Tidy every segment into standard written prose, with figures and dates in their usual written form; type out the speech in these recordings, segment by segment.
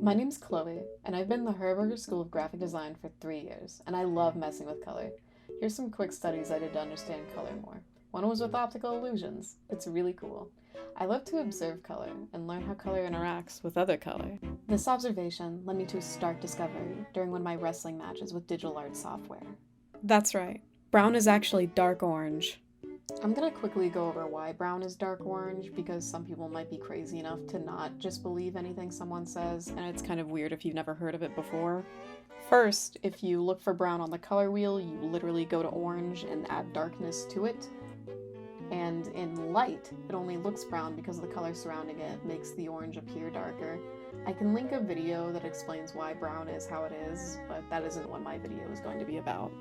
My name's Chloe, and I've been in the Herberger School of Graphic Design for 3 years, and I love messing with color. Here's some quick studies I did to understand color more. One was with optical illusions. It's really cool. I love to observe color and learn how color interacts with other color. This observation led me to a stark discovery during one of my wrestling matches with digital art software. That's right. Brown is actually dark orange. I'm gonna quickly go over why brown is dark orange because some people might be crazy enough to not just believe anything someone says, and it's kind of weird if you've never heard of it before. First, if you look for brown on the color wheel, you literally go to orange and add darkness to it. And in light, it only looks brown because the color surrounding it makes the orange appear darker. I can link a video that explains why brown is how it is, but that isn't what my video is going to be about.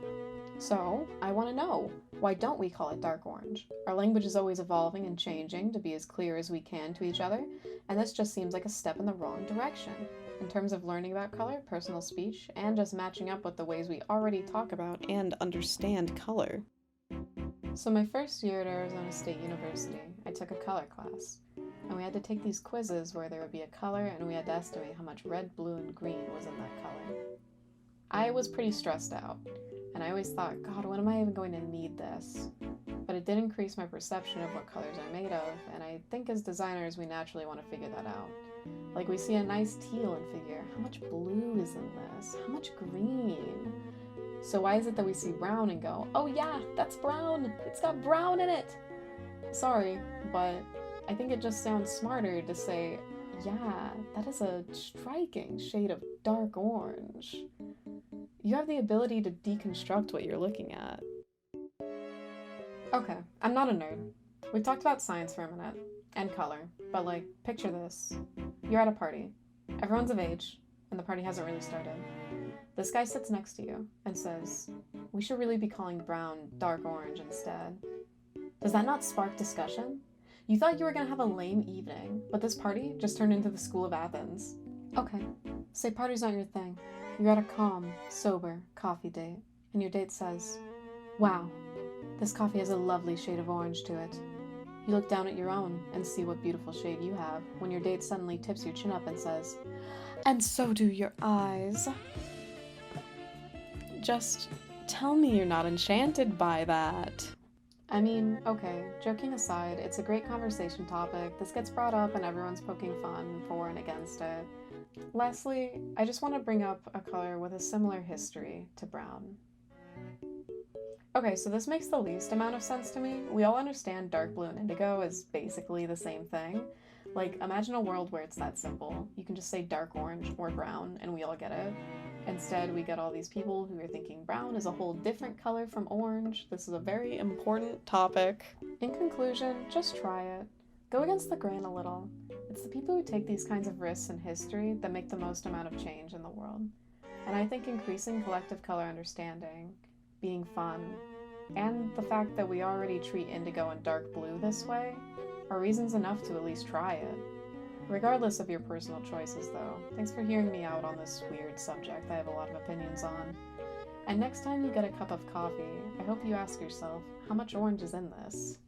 So, I want to know, why don't we call it dark orange? Our language is always evolving and changing to be as clear as we can to each other, and this just seems like a step in the wrong direction. In terms of learning about color, personal speech, and just matching up with the ways we already talk about And understand color. So my first year at Arizona State University, I took a color class, and we had to take these quizzes where there would be a color and we had to estimate how much red, blue, and green was in that color. I was pretty stressed out, and I always thought, God, when am I even going to need this? But it did increase my perception of what colors are made of, and I think as designers we naturally want to figure that out. Like we see a nice teal and figure, how much blue is in this? How much green? So why is it that we see brown and go, oh yeah, that's brown, it's got brown in it? Sorry, but I think it just sounds smarter to say, yeah, that is a striking shade of dark orange. You have the ability to deconstruct what you're looking at. Okay, I'm not a nerd. We've talked about science for a minute, and color, but like, picture this. You're at a party. Everyone's of age, and the party hasn't really started. This guy sits next to you and says, we should really be calling brown dark orange instead. Does that not spark discussion? You thought you were gonna have a lame evening, but this party just turned into the School of Athens. Okay, say party's not your thing. You're at a calm, sober coffee date, and your date says, wow, this coffee has a lovely shade of orange to it. You look down at your own and see what beautiful shade you have when your date suddenly tips your chin up and says, and so do your eyes. Just tell me you're not enchanted by that. I mean, okay, joking aside, it's a great conversation topic. This gets brought up and everyone's poking fun for and against it. Lastly, I just want to bring up a color with a similar history to brown. Okay, so this makes the least amount of sense to me. We all understand dark blue and indigo is basically the same thing. Like, imagine a world where it's that simple. You can just say dark orange or brown and we all get it. Instead, we get all these people who are thinking brown is a whole different color from orange. This is a very important topic. In conclusion, just try it. Go against the grain a little. It's the people who take these kinds of risks in history that make the most amount of change in the world. And I think increasing collective color understanding, being fun, and the fact that we already treat indigo and dark blue this way are reasons enough to at least try it. Regardless of your personal choices, though, thanks for hearing me out on this weird subject I have a lot of opinions on. And next time you get a cup of coffee, I hope you ask yourself, how much orange is in this?